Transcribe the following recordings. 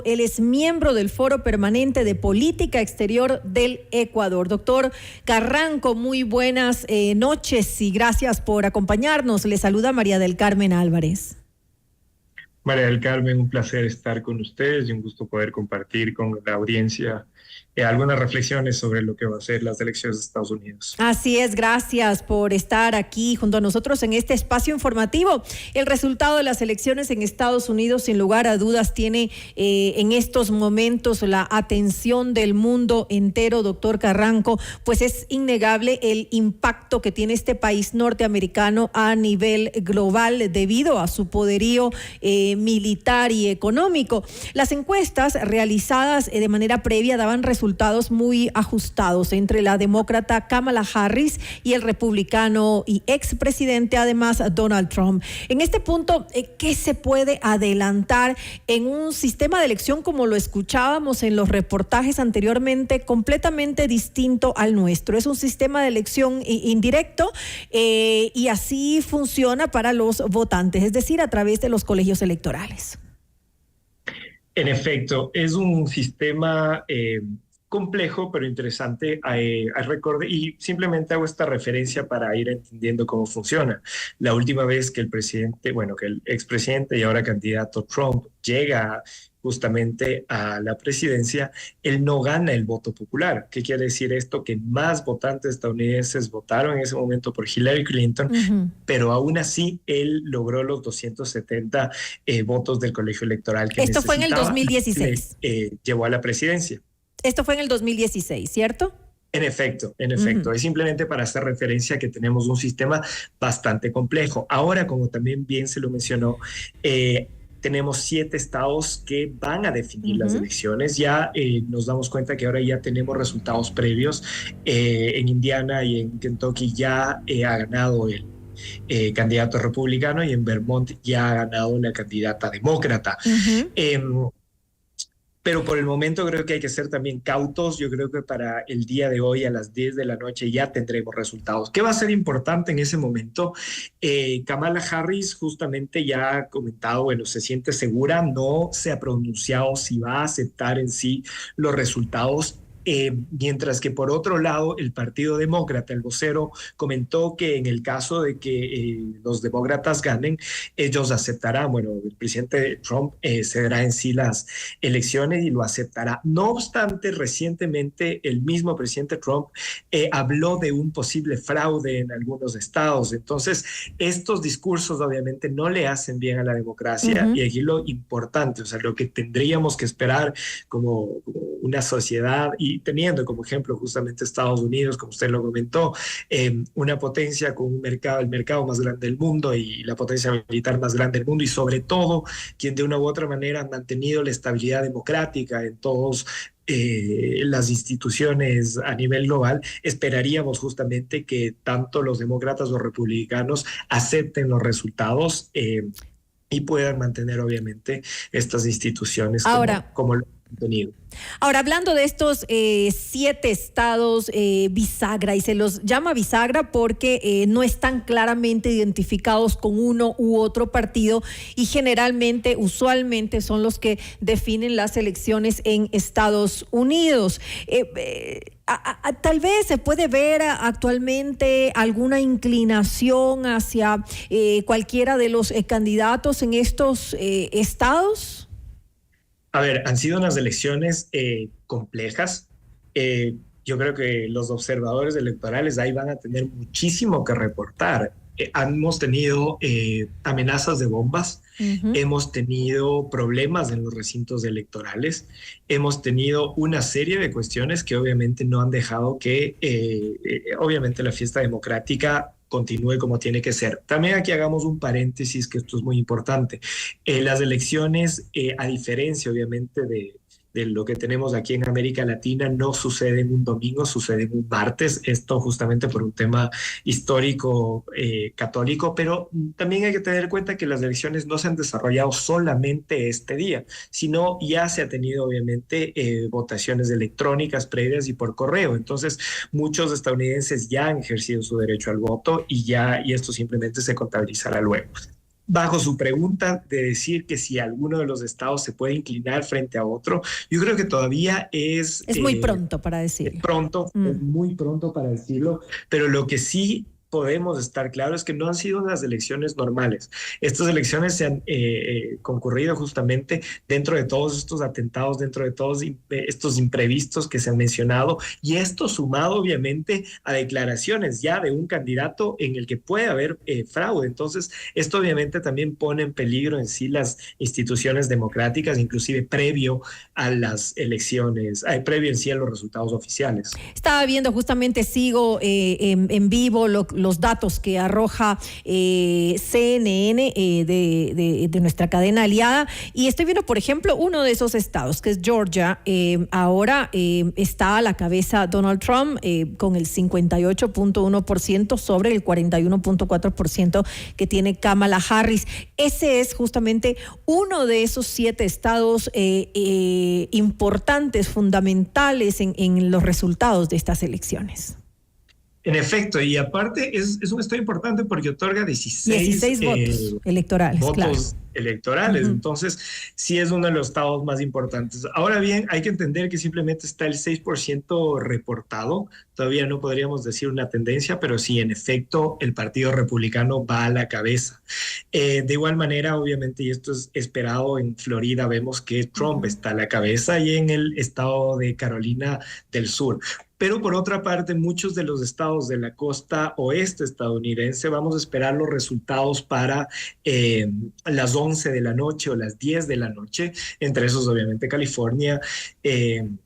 Él es miembro del Foro Permanente de Política Exterior del Ecuador. Doctor Carranco, muy buenas noches y gracias por acompañarnos. Le saluda María del Carmen Álvarez. María del Carmen, un placer estar con ustedes y un gusto poder compartir con la audiencia algunas reflexiones sobre lo que va a ser las elecciones de Estados Unidos. Así es, gracias por estar aquí junto a nosotros en este espacio informativo. El resultado de las elecciones en Estados Unidos, sin lugar a dudas, tiene en estos momentos la atención del mundo entero, doctor Carranco, pues es innegable el impacto que tiene este país norteamericano a nivel global debido a su poderío militar y económico. Las encuestas realizadas de manera previa daban resultados muy ajustados entre la demócrata Kamala Harris y el republicano y expresidente, además, Donald Trump. En este punto, ¿qué se puede adelantar en un sistema de elección como lo escuchábamos en los reportajes anteriormente, completamente distinto al nuestro? Es un sistema de elección indirecto y así funciona para los votantes, es decir, a través de los colegios electorales. En efecto, es un sistema complejo, pero interesante a recordar, y simplemente hago esta referencia para ir entendiendo cómo funciona. La última vez que que el expresidente y ahora candidato Trump llega justamente a la presidencia, él no gana el voto popular. ¿Qué quiere decir esto? Que más votantes estadounidenses votaron en ese momento por Hillary Clinton, pero aún así él logró los 270 votos del colegio electoral que Esto fue en el 2016. Llevó a la presidencia. Esto fue en el 2016, ¿cierto? En efecto. Es simplemente para hacer referencia que tenemos un sistema bastante complejo. Ahora, como también bien se lo mencionó, tenemos 7 estados que van a definir las elecciones. Ya nos damos cuenta que ahora ya tenemos resultados previos. En Indiana y en Kentucky ya ha ganado el candidato republicano y en Vermont ya ha ganado la candidata demócrata. Pero por el momento creo que hay que ser también cautos. Yo creo que para el día de hoy a las 10 de la noche ya tendremos resultados. ¿Qué va a ser importante en ese momento? Kamala Harris justamente ya ha comentado, bueno, se siente segura, no se ha pronunciado si va a aceptar en sí los resultados. Mientras que por otro lado el Partido Demócrata, el vocero, comentó que en el caso de que los demócratas ganen, ellos aceptarán, bueno, el presidente Trump cederá en sí las elecciones y lo aceptará. No obstante, recientemente el mismo presidente Trump habló de un posible fraude en algunos estados. Entonces, estos discursos obviamente no le hacen bien a la democracia y aquí lo importante, o sea, lo que tendríamos que esperar como una sociedad y teniendo como ejemplo justamente Estados Unidos, como usted lo comentó, una potencia con el mercado más grande del mundo y la potencia militar más grande del mundo y sobre todo quien de una u otra manera ha mantenido la estabilidad democrática en todos las instituciones a nivel global, esperaríamos justamente que tanto los demócratas o republicanos acepten los resultados y puedan mantener obviamente estas instituciones como lo han tenido. Ahora, hablando de estos 7 estados bisagra, y se los llama bisagra porque no están claramente identificados con uno u otro partido y generalmente, usualmente son los que definen las elecciones en Estados Unidos. Tal vez se puede ver actualmente alguna inclinación hacia cualquiera de los candidatos en estos estados. A ver, han sido unas elecciones complejas. Yo creo que los observadores electorales ahí van a tener muchísimo que reportar. Hemos tenido amenazas de bombas, hemos tenido problemas en los recintos electorales, hemos tenido una serie de cuestiones que obviamente no han dejado que obviamente la fiesta democrática continúe como tiene que ser. También aquí hagamos un paréntesis, que esto es muy importante. Las elecciones, a diferencia obviamente de lo que tenemos aquí en América Latina, no sucede en un domingo, sucede en un martes, esto justamente por un tema histórico católico, pero también hay que tener en cuenta que las elecciones no se han desarrollado solamente este día, sino ya se ha tenido obviamente votaciones electrónicas previas y por correo. Entonces, muchos estadounidenses ya han ejercido su derecho al voto y esto simplemente se contabilizará luego. bajo su pregunta de decir que si alguno de los estados se puede inclinar frente a otro, yo creo que todavía es... Es muy pronto para decirlo. Es muy pronto para decirlo, pero lo que sí podemos estar claros es que no han sido unas elecciones normales. Estas elecciones se han concurrido justamente dentro de todos estos atentados, dentro de todos estos imprevistos que se han mencionado, y esto sumado obviamente a declaraciones ya de un candidato en el que puede haber fraude. Entonces, esto obviamente también pone en peligro en sí las instituciones democráticas, inclusive previo a las elecciones, previo en sí a los resultados oficiales. Estaba viendo justamente, sigo en vivo los datos que arroja CNN de nuestra cadena aliada, y estoy viendo, por ejemplo, uno de esos estados, que es Georgia. Ahora está a la cabeza Donald Trump con el 58.1% sobre el 41.4% que tiene Kamala Harris. Ese es justamente uno de esos 7 estados importantes, fundamentales en los resultados de estas elecciones. En efecto, y aparte es un estado importante porque otorga 16 votos electorales. Votos claro. electorales. Entonces, sí es uno de los estados más importantes. Ahora bien, hay que entender que simplemente está el 6% reportado. Todavía no podríamos decir una tendencia, pero sí, en efecto, el Partido Republicano va a la cabeza. De igual manera, obviamente, y esto es esperado, en Florida vemos que Trump está a la cabeza, y en el estado de Carolina del Sur. Pero por otra parte, muchos de los estados de la costa oeste estadounidense vamos a esperar los resultados para las 11 de la noche o las 10 de la noche, entre esos obviamente California. En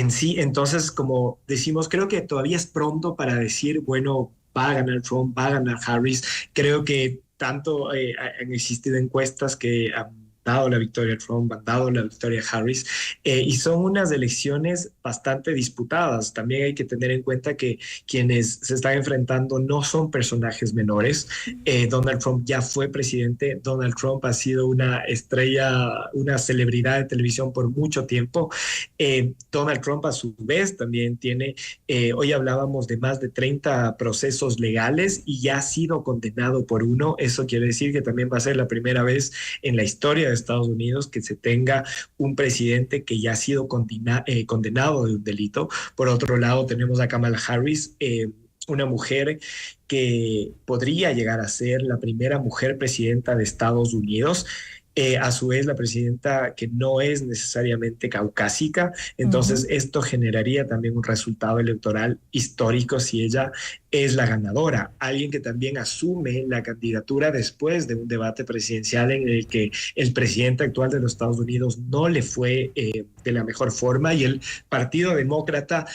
sí, entonces, como decimos, creo que todavía es pronto para decir, bueno, va a ganar Trump, va a ganar Harris. Creo que tanto han existido encuestas que han dado la victoria a Trump, han dado la victoria a Harris, y son unas elecciones bastante disputadas. También hay que tener en cuenta que quienes se están enfrentando no son personajes menores. Donald Trump ya fue presidente, Donald Trump ha sido una estrella, una celebridad de televisión por mucho tiempo. Donald Trump a su vez también tiene, hoy hablábamos de más de 30 procesos legales y ya ha sido condenado por uno. Eso quiere decir que también va a ser la primera vez en la historia de Estados Unidos que se tenga un presidente que ya ha sido condenado de un delito. Por otro lado, tenemos a Kamala Harris, una mujer que podría llegar a ser la primera mujer presidenta de Estados Unidos. A su vez, la presidenta que no es necesariamente caucásica. Entonces, esto generaría también un resultado electoral histórico si ella es la ganadora. Alguien que también asume la candidatura después de un debate presidencial en el que el presidente actual de los Estados Unidos no le fue de la mejor forma, y el Partido Demócrata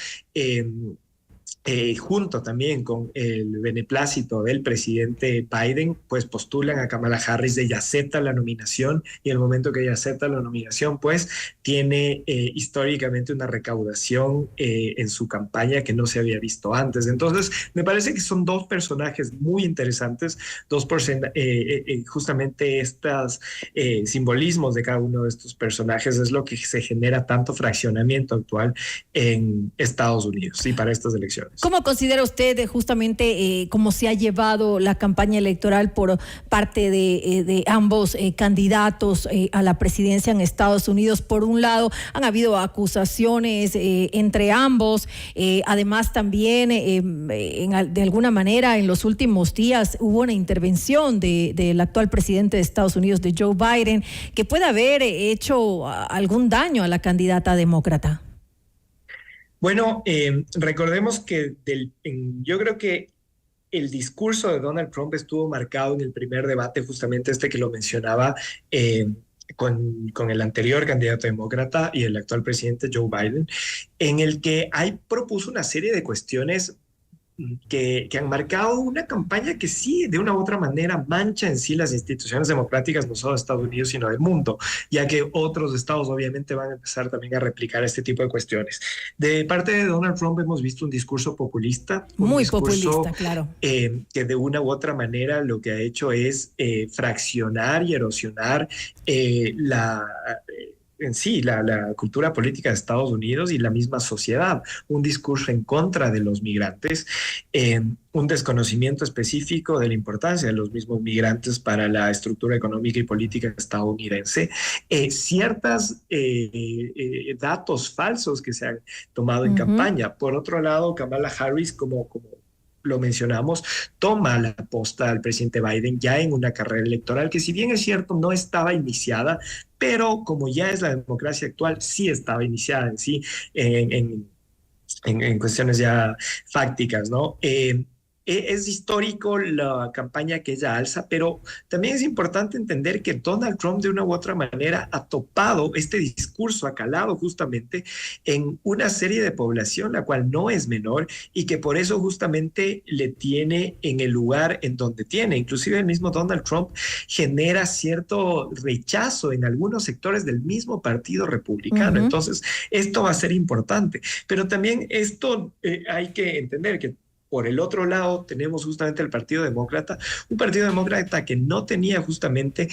junto también con el beneplácito del presidente Biden, pues postulan a Kamala Harris. Ella acepta la nominación, y en el momento que ella acepta la nominación, pues tiene históricamente una recaudación en su campaña que no se había visto antes. Entonces, me parece que son dos personajes muy interesantes, justamente estos simbolismos de cada uno de estos personajes es lo que se genera tanto fraccionamiento actual en Estados Unidos y para estas elecciones. ¿Cómo considera usted justamente cómo se ha llevado la campaña electoral por parte de ambos candidatos a la presidencia en Estados Unidos? Por un lado, han habido acusaciones entre ambos. Además, también, de alguna manera, en los últimos días hubo una intervención del actual presidente de Estados Unidos, de Joe Biden, que puede haber hecho algún daño a la candidata demócrata. Bueno, recordemos que yo creo que el discurso de Donald Trump estuvo marcado en el primer debate, justamente que lo mencionaba, con el anterior candidato demócrata y el actual presidente Joe Biden, en el que propuso una serie de cuestiones que han marcado una campaña que sí, de una u otra manera, mancha en sí las instituciones democráticas, no solo de Estados Unidos, sino del mundo, ya que otros estados obviamente van a empezar también a replicar este tipo de cuestiones. De parte de Donald Trump hemos visto un discurso populista. Muy populista, claro. Que de una u otra manera lo que ha hecho es fraccionar y erosionar en sí la cultura política de Estados Unidos y la misma sociedad, un discurso en contra de los migrantes, un desconocimiento específico de la importancia de los mismos migrantes para la estructura económica y política estadounidense, ciertos datos falsos que se han tomado en campaña. Por otro lado, Kamala Harris, como lo mencionamos, toma la posta al presidente Biden ya en una carrera electoral que, si bien es cierto, no estaba iniciada, pero como ya es la democracia actual, sí estaba iniciada en sí, en cuestiones ya fácticas, ¿no? Es histórico la campaña que ella alza, pero también es importante entender que Donald Trump de una u otra manera ha topado este discurso, ha calado justamente en una serie de población, la cual no es menor y que por eso justamente le tiene en el lugar en donde tiene. Inclusive el mismo Donald Trump genera cierto rechazo en algunos sectores del mismo partido republicano. Entonces, esto va a ser importante. Pero también esto hay que entender que por el otro lado tenemos justamente el Partido Demócrata, un Partido Demócrata que no tenía justamente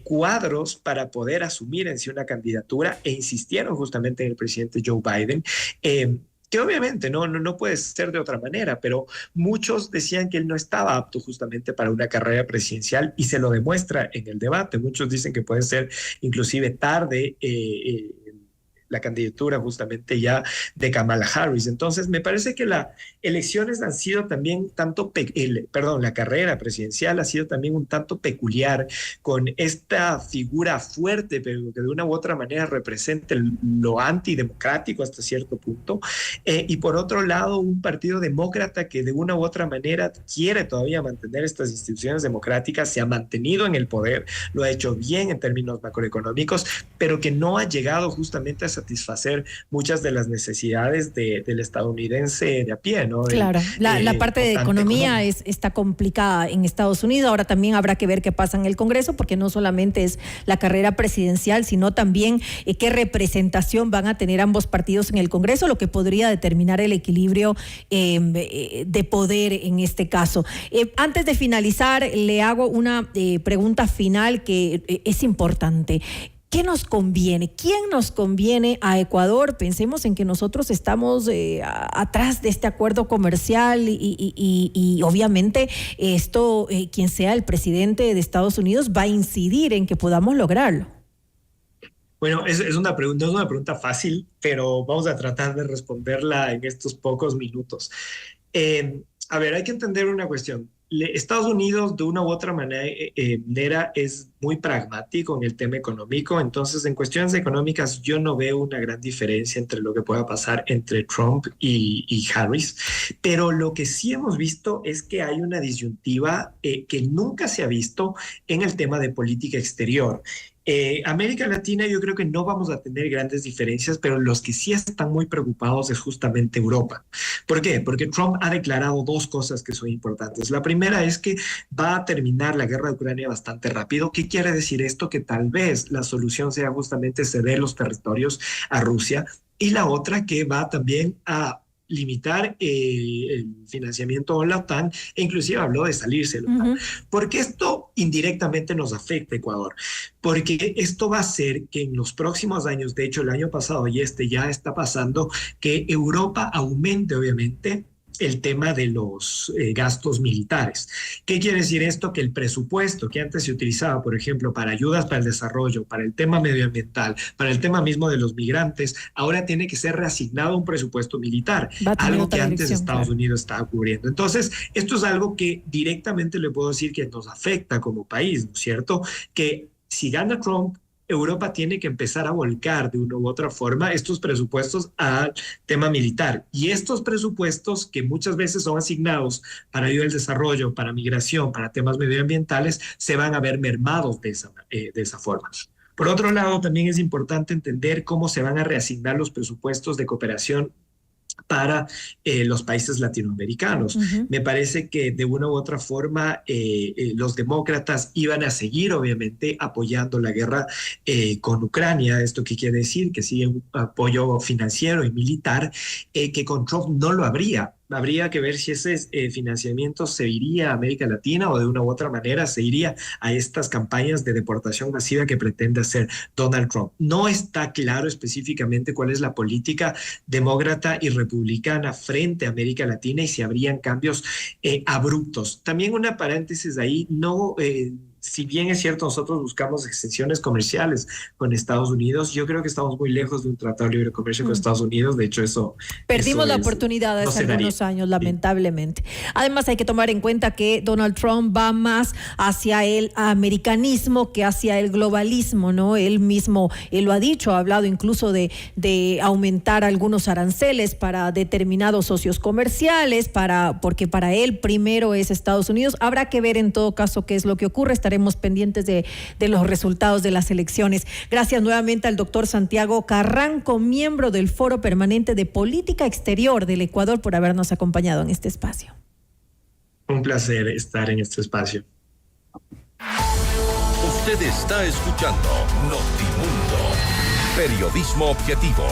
cuadros para poder asumir en sí una candidatura, e insistieron justamente en el presidente Joe Biden, que obviamente no puede ser de otra manera, pero muchos decían que él no estaba apto justamente para una carrera presidencial, y se lo demuestra en el debate. Muchos dicen que puede ser inclusive tarde la candidatura justamente ya de Kamala Harris. Entonces, me parece que las elecciones han sido también la carrera presidencial ha sido también un tanto peculiar, con esta figura fuerte, pero que de una u otra manera representa lo antidemocrático hasta cierto punto. Y por otro lado, un partido demócrata que de una u otra manera quiere todavía mantener estas instituciones democráticas, se ha mantenido en el poder, lo ha hecho bien en términos macroeconómicos, pero que no ha llegado justamente a satisfacer muchas de las necesidades del estadounidense de a pie, ¿no? Claro, la parte de economía está complicada en Estados Unidos. Ahora también habrá que ver qué pasa en el Congreso, porque no solamente es la carrera presidencial, sino también qué representación van a tener ambos partidos en el Congreso, lo que podría determinar el equilibrio de poder en este caso. Antes de finalizar, le hago una pregunta final que es importante. ¿Qué nos conviene? ¿Quién nos conviene a Ecuador? Pensemos en que nosotros estamos atrás de este acuerdo comercial y obviamente esto, quien sea el presidente de Estados Unidos, va a incidir en que podamos lograrlo. Bueno, es una pregunta, no es una pregunta fácil, pero vamos a tratar de responderla en estos pocos minutos. A ver, hay que entender una cuestión. Estados Unidos, de una u otra manera, es muy pragmático en el tema económico. Entonces, en cuestiones económicas, yo no veo una gran diferencia entre lo que pueda pasar entre Trump y Harris. Pero lo que sí hemos visto es que hay una disyuntiva que nunca se ha visto en el tema de política exterior. América Latina, yo creo que no vamos a tener grandes diferencias, pero los que sí están muy preocupados es justamente Europa. ¿Por qué? Porque Trump ha declarado dos cosas que son importantes. La primera es que va a terminar la guerra de Ucrania bastante rápido. ¿Qué quiere decir esto? Que tal vez la solución sea justamente ceder los territorios a Rusia. Y la otra, que va también a limitar el financiamiento de la OTAN, e inclusive habló de salirse de la OTAN. Porque esto indirectamente nos afecta a Ecuador, porque esto va a hacer que en los próximos años, de hecho el año pasado y este ya está pasando, que Europa aumente obviamente el tema de los gastos militares. ¿Qué quiere decir esto? Que el presupuesto que antes se utilizaba, por ejemplo, para ayudas para el desarrollo, para el tema medioambiental, para el tema mismo de los migrantes, ahora tiene que ser reasignado a un presupuesto militar, algo que antes Estados Unidos estaba cubriendo. Entonces, esto es algo que directamente le puedo decir que nos afecta como país, ¿no es cierto? Que si gana Trump, Europa tiene que empezar a volcar de una u otra forma estos presupuestos al tema militar. Y estos presupuestos, que muchas veces son asignados para ayuda al desarrollo, para migración, para temas medioambientales, se van a ver mermados de esa forma. Por otro lado, también es importante entender cómo se van a reasignar los presupuestos de cooperación para los países latinoamericanos. Me parece que de una u otra forma los demócratas iban a seguir obviamente apoyando la guerra con Ucrania. ¿Esto qué quiere decir? Que sigue un apoyo financiero y militar que con Trump no lo habría. habría que ver si ese financiamiento se iría a América Latina o de una u otra manera se iría a estas campañas de deportación masiva que pretende hacer Donald Trump. No está claro específicamente cuál es la política demócrata y republicana frente a América Latina y si habrían cambios abruptos. También una paréntesis ahí, no... si bien es cierto, nosotros buscamos extensiones comerciales con Estados Unidos, yo creo que estamos muy lejos de un tratado de libre comercio con Estados Unidos. De hecho, Perdimos la es, oportunidad no hace se daría. algunos años, Sí. lamentablemente. Además, hay que tomar en cuenta que Donald Trump va más hacia el americanismo que hacia el globalismo, ¿no? Él mismo, él lo ha dicho, ha hablado incluso de aumentar algunos aranceles para determinados socios comerciales, porque para él primero es Estados Unidos. Habrá que ver en todo caso qué es lo que ocurre. Estaremos pendientes de los resultados de las elecciones. Gracias nuevamente al doctor Santiago Carranco, miembro del Foro Permanente de Política Exterior del Ecuador, por habernos acompañado en este espacio. Un placer estar en este espacio. Usted está escuchando Notimundo, periodismo objetivo.